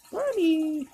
Funny.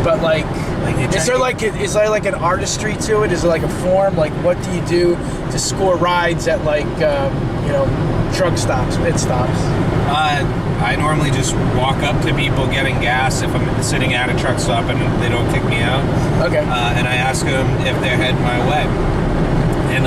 But like is there like an artistry to it? Is it like a form? Like, what do you do to score rides at like truck stops, pit stops? I normally just walk up to people getting gas if I'm sitting at a truck stop and they don't kick me out. Okay. And I ask them if they're heading my way. And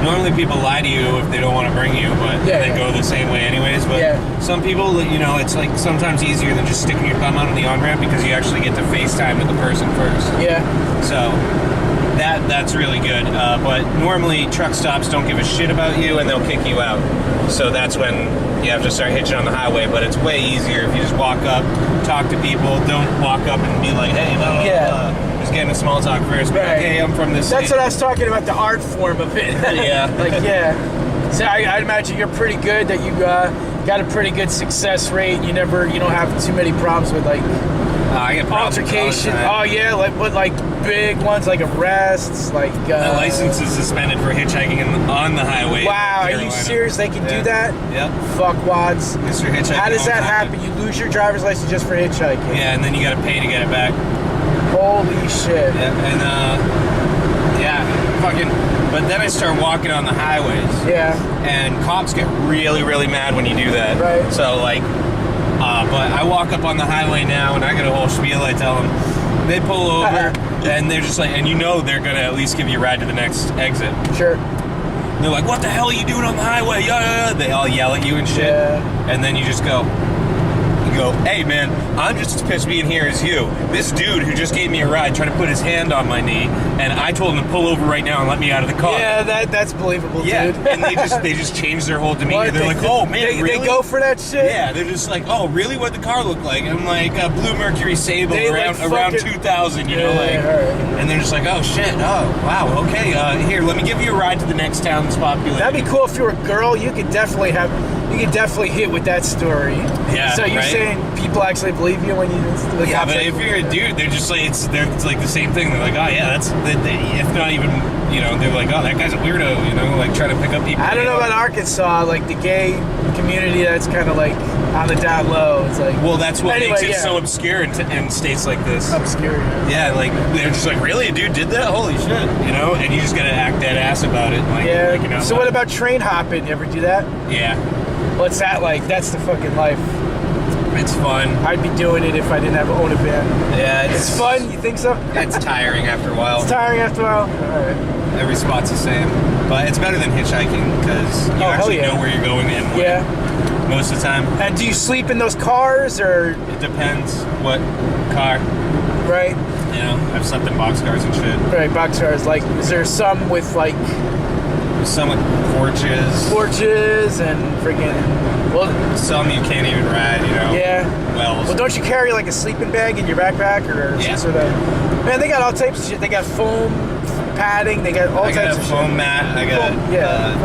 normally people lie to you if they don't want to bring you, but they go the same way anyways. But some people, it's like sometimes easier than just sticking your thumb out on the on-ramp because you actually get to FaceTime with the person first. Yeah. So that's really good. But normally truck stops don't give a shit about you and they'll kick you out. So that's when you have to start hitching on the highway. But it's way easier if you just walk up, talk to people. Don't walk up and be like, hey, blah, blah, blah. Just getting a small talk first. Be like, hey, I'm from this That's what I was talking about, the art form of it. Yeah. So I'd imagine you're pretty good, that you got a pretty good success rate. You don't have too many problems with like I get altercation. Oh yeah, like big ones, like arrests, like my license is suspended for hitchhiking on the highway. Wow, are you serious? They can do that? Yep. Fuckwads. Mr. Hitchhiking. How does that happen? You lose your driver's license just for hitchhiking? Yeah, and then you gotta pay to get it back. Holy shit. Yeah, and fucking. But then I start walking on the highways. Yeah. And cops get really, really mad when you do that. Right. So like, but I walk up on the highway now and I get a whole spiel. I tell them, they pull over and they're just like, and they're gonna at least give you a ride to the next exit. Sure. And they're like, what the hell are you doing on the highway? Yeah. They all yell at you and shit. Yeah. And then you just go, hey man, I'm just as pissed being here as you. This dude who just gave me a ride tried to put his hand on my knee, and I told him to pull over right now and let me out of the car. Yeah, that's believable, dude. And they just changed their whole demeanor. What? They're like, oh man, really? They go for that shit? Yeah, they're just like, oh really? What'd the car look like? And I'm like, a blue Mercury Sable around 2000, and they're just like, oh shit, oh wow, okay, here, let me give you a ride to the next town that's populated. That'd be cool if you were a girl. You could definitely hit with that story. Yeah. So you're saying people actually believe you when you look but if you're a dude, they're just like it's like the same thing. They're like, oh yeah, if not even, they're like, oh, that guy's a weirdo, like trying to pick up people. I don't know about Arkansas, like the gay community, that's kind of like on the down low. It's like, well, that's what makes it so obscure in states like this. Obscure. Yeah, like they're just like, really, a dude did that? Holy shit, and you just gotta act dead ass about it. Like, so what about train hopping? You ever do that? Yeah. What's that like? That's the fucking life. It's fun. I'd be doing it if I didn't have own a van. Yeah, it's fun. You think so? It's tiring after a while. It's tiring after a while. All right. Every spot's the same, but it's better than hitchhiking because you actually know where you're going in. Most of the time. And do you sleep in those cars, or? It depends what car. Right. I've slept in boxcars and shit. Right, boxcars. Like, is there some with like? Some with porches and freaking. Well, some you can't even ride. Yeah. Well, don't you carry like a sleeping bag in your backpack or some sort of? Man, they got all types of shit. They got foam padding. They got all types of shit. I got a foam mat. I got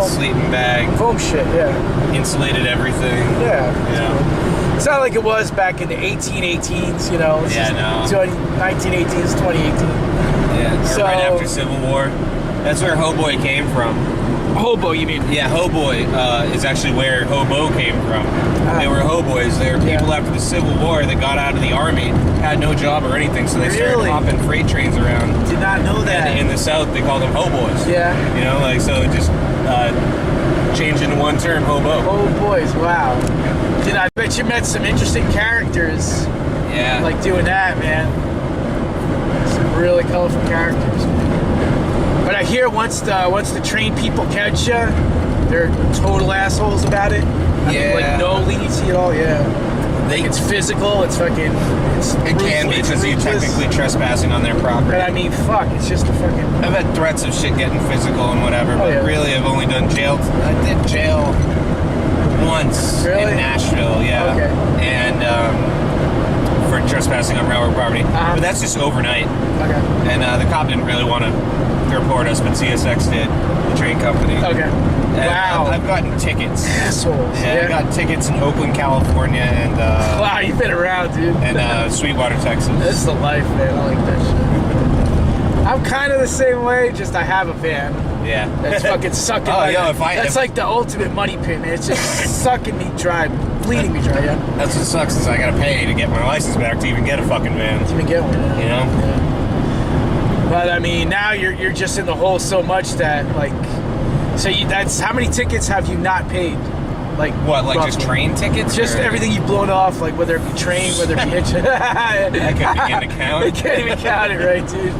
a sleeping bag. Foam shit. Yeah. Insulated everything. Yeah. It's not like it was back in the 1818s. No. 1918s, 2018. Yeah. Right after Civil War. That's where Hoboy came from. Hobo, you mean? Yeah, Hoboy is actually where hobo came from. They were hoboys. They were people after the Civil War that got out of the army, had no job or anything, so they started hopping freight trains around. Did not know that. And in the South, they called them hoboys. Yeah. You know, like, so it just changed into one term, hobo. Hoboys, wow. Dude, I bet you met some interesting characters. Yeah. Like doing that, man. Some really colorful characters. But I hear once the trained people catch you, they're total assholes about it. I mean, like no leniency at all. Yeah, it's physical. It's fucking. It can be because you're technically trespassing on their property. But I mean, fuck. It's just a fucking. I've had threats of shit getting physical and whatever, but really, I've only done jail. I did jail once in Nashville. Yeah. Okay. And for trespassing on railroad property, but that's just overnight. Okay. And the cop didn't really want to report us, but CSX did, the train company. Okay. And wow. I've gotten tickets. Assholes. Yeah, I got tickets in Oakland, California, and wow, you've been around, dude. And Sweetwater, Texas. This is the life, man. I like that shit. I'm kind of the same way. Just I have a van. Yeah. That's fucking sucking. That's like the ultimate money pit, man. It's just sucking me dry, bleeding me dry. Yeah. That's what sucks is I gotta pay to get my license back to even get a fucking van. To even get one. You know. Yeah. But I mean, now you're just in the hole so much that like, so that's how many tickets have you not paid? Like what? Like roughly? Just train tickets? Just everything you've blown off, like whether it be train, whether it be hitch. I can't begin to count. I can't even count it, right, dude?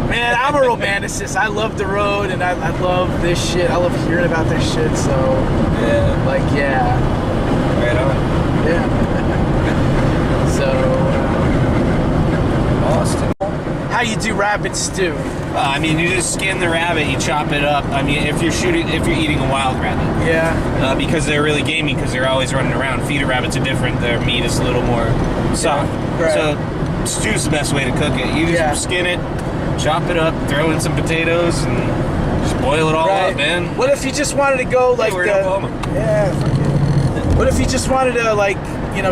Man, I'm a romanticist. I love the road, and I love this shit. I love hearing about this shit. So yeah, like right on. Yeah. So. Austin. How you do rabbit stew? I mean, you just skin the rabbit, you chop it up. I mean, if you're eating a wild rabbit. Yeah. Because they're really gamey, because they're always running around. Feeder rabbits are different. Their meat is a little more soft. Yeah, right. So stew's the best way to cook it. You just skin it, chop it up, throw in some potatoes, and just boil it all up, man. What if you just wanted to go like we're in Oklahoma. Yeah. Fuck it. What if you just wanted to like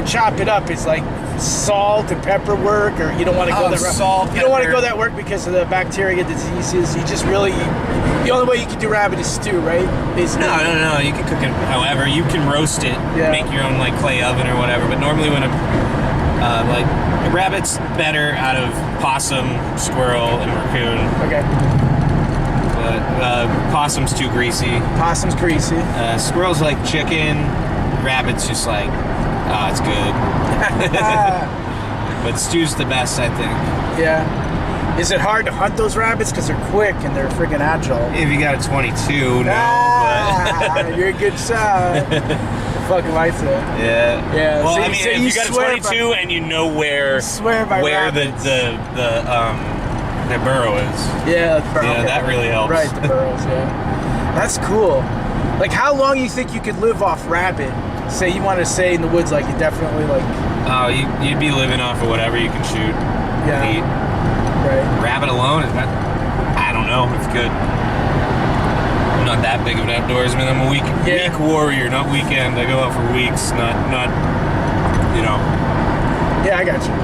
chop it up? It's like salt and pepper work, or you don't want to go that route. You don't want to go that work because of the bacteria, diseases. You just really, the only way you can do rabbit is stew, right? Basically. No. You can cook it however. You can roast it, make your own like clay oven or whatever. But normally when like rabbit's better out of possum, squirrel, and raccoon. Okay. But possum's too greasy. Possum's greasy. Squirrel's like chicken. Rabbit's just like, oh, it's good. But stew's the best, I think. Yeah. Is it hard to hunt those rabbits? Because they're quick and they're freaking agile. If you got a 22, no. But you're a good shot. Fucking lights it. Yeah. Yeah. Well, so I mean, if you got a 22 and you know where the burrow is. Yeah, the burrow. Yeah, that really helps. Right, the burrows, yeah. That's cool. Like, how long you think you could live off rabbit? Say you want to stay in the woods, like you definitely like. Oh, you'd be living off of whatever you can shoot. Yeah. Eat. Right. Rabbit alone, I don't know. It's good. I'm not that big of an outdoorsman. I'm a week warrior, not weekend. I go out for weeks, not. Yeah, I got you.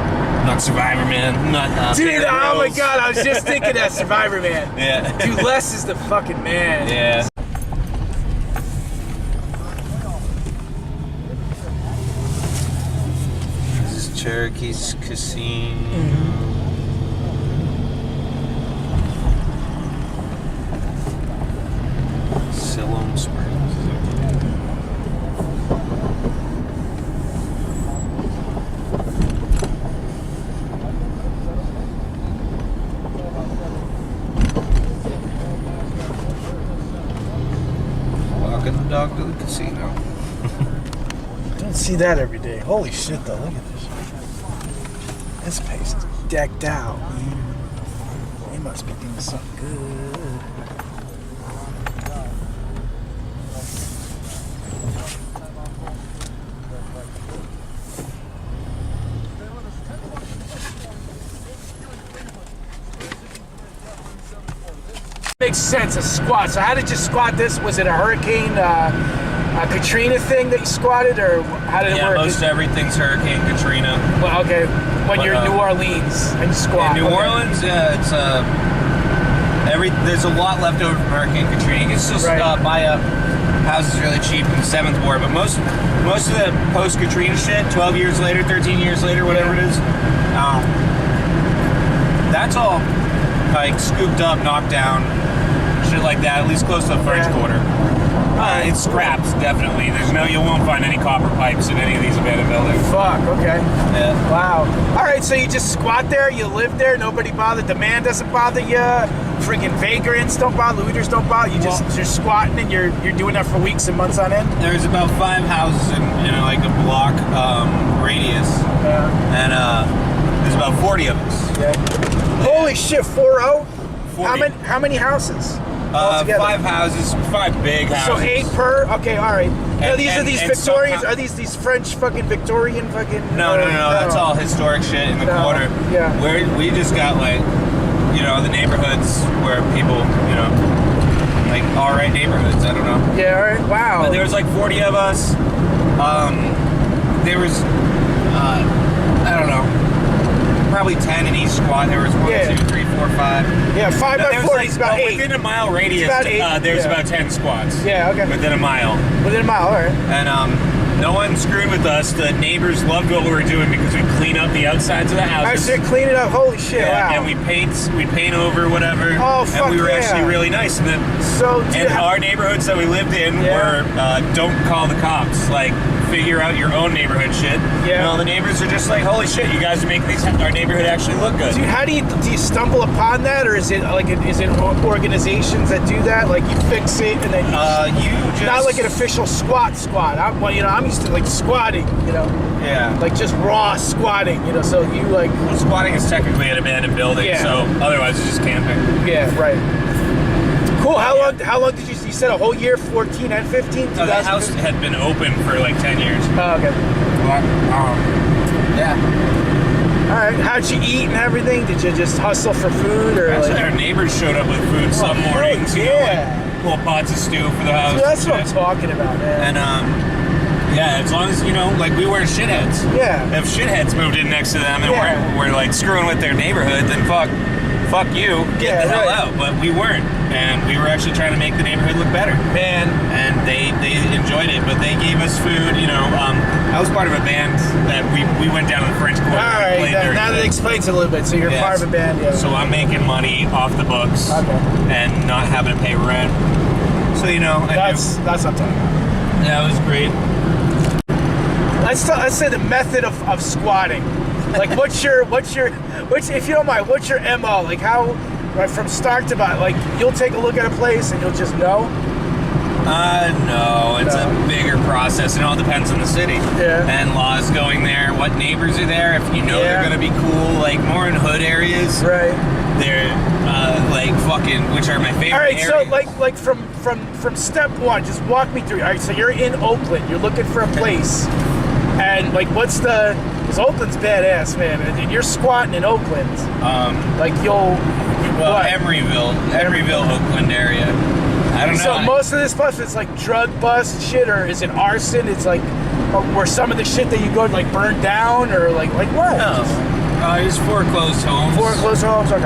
Not Survivor Man. Not. Dude, oh my God! I was just thinking that Survivor Man. Yeah. Dude, Les is the fucking man. Yeah. Cherokee's Casino. Siloam Springs. Walking the dog to the casino. Don't see that every day. Holy shit, though. Look at this. This place is decked out. They must be doing something good. Makes sense, a squat. So how did you squat this? Was it a hurricane, Katrina thing that you squatted, or how did it work? Yeah, most everything's Hurricane Katrina. Well, okay. When you're in New Orleans and you squat. In New Orleans, yeah, There's a lot left over from Hurricane Katrina. You can still buy up houses really cheap in the 7th Ward, but most of the post-Katrina shit, 12 years later, 13 years later, whatever it is, that's all like scooped up, knocked down, shit like that, at least close to the French Quarter. It's scraps, definitely. You won't find any copper pipes in any of these abandoned buildings. Fuck, okay. Yeah. Wow. Alright, so you just squat there, you live there, nobody bothers, the man doesn't bother you, freaking vagrants don't bother, looters don't bother, you're squatting and you're doing that for weeks and months on end? There's about 5 houses in like a block radius. And there's about 40 of us. Yeah. Holy shit, 4-0? 40. How many houses? 5 houses, 5 big houses. So 8 per? Okay, alright. Now these are these Victorians, are these French fucking Victorian fucking... No, that's all historic shit in the quarter. Yeah. We just got like, the neighborhoods where people, like alright neighborhoods, I don't know. Yeah, alright, wow. But there was like 40 of us. There was, I don't know, probably 10 in each squad. There was 1, 2, 3, 4, 5. Yeah, 5 by 40 is about 8. Within a mile radius, there's about 10 squads. Yeah, okay. Within a mile. Within a mile, all right. And no one screwed with us. The neighbors loved what we were doing because we clean up the outsides of the houses. I said clean it up. Holy shit! Yeah, wow. and we paint over whatever. Oh fuck! And we were actually really nice. And then, our neighborhoods that we lived in were don't call the cops. Like, figure out your own neighborhood shit. Yeah. And all the neighbors are just like, holy shit, you guys are making our neighborhood actually look good. Dude, how do you stumble upon that, or is it organizations that do that? Like you fix it and then you just not like an official squat. I'm used to like squatting. Yeah. Like just raw squatting. So you like. Well, squatting is technically an abandoned building, so otherwise it's just camping. Yeah. Right. Cool. How long did you said a whole year, 14 and 15? No, the house had been open for like 10 years. Oh, okay. Yeah. All right. How'd you eat and everything? Did you just hustle for food, or actually, our neighbors showed up with food some mornings. Yeah. Pull pots of stew for the house. So that's what I'm talking about, man. And as long as like we weren't shitheads. Yeah. If shitheads moved in next to them and we're like screwing with their neighborhood, then fuck you, get the hell out. But we weren't, and we were actually trying to make the neighborhood look better. Man. And they enjoyed it, but they gave us food. I was part of a band that we went down to the French Quarter. All right, now that explains it a little bit. So you're part of a band, yeah. So I'm making money off the books and not having to pay rent. So that's what I'm talking about. Yeah, it was great. Let's say the method of squatting. Like, what's your if you don't mind, what's your MO? Like, how, right from start to bottom, like, you'll take a look at a place and you'll just know? No, it's a bigger process. It all depends on the city. Yeah. And laws going there, what neighbors are there, if you know they're going to be cool, like, more in hood areas. Right. They're, like, fucking, which are my favorite areas. All right, so, like from step one, just walk me through. All right, so you're in Oakland. You're looking for a place. And, like, because Oakland's badass, man, and you're squatting in Oakland. Emeryville, Oakland area. I don't know. So most of this stuff is like drug bust shit, or is it arson? It's like, where some of the shit that you go like burn down, or like what? No, it's foreclosed homes. Foreclosed homes, okay.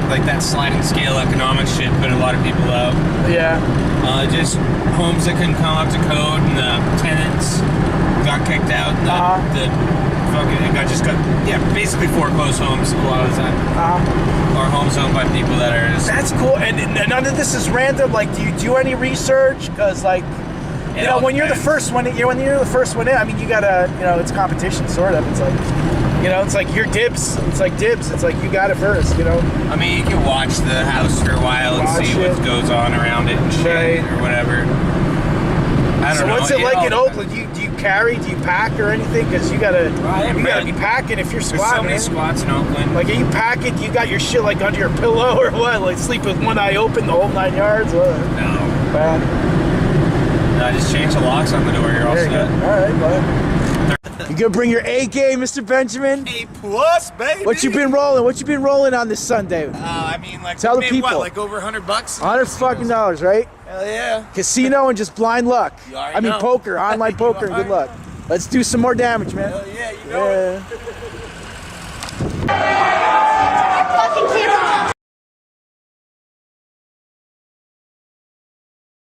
Like that sliding scale economic shit put a lot of people out. Yeah. Just homes that couldn't come up to code, and the tenants got kicked out. Basically foreclosed homes a lot of the time. Or homes owned by people that are just... That's cool. And none of this is random. Like, do you do any research? Because, like, when you're the first one, I mean, you gotta, it's competition, sort of. It's like, it's like your dibs. It's like dibs. It's like you got it first, I mean, you can watch the house for a while and see what goes on around it and shit or whatever. I don't know. So what's it like in Oakland? Do you carry? Do you pack or anything? Because you gotta be packing if you're squatting. There's so many squats in Oakland. Like, are you packing? You got your shit like under your pillow or what? Like sleep with one eye open the whole 9 yards? What? No, I just changed the locks on the door. You're all set. All right, bud. You gonna bring your A game, Mr. Benjamin? A+, baby. What you been rolling on this Sunday? I mean, like, tell the people. What, like over $100? $100 right? Hell yeah. Casino and just blind luck. I mean, poker, online poker, and good luck. Let's do some more damage, man. Hell yeah, you know it. I fucking can't.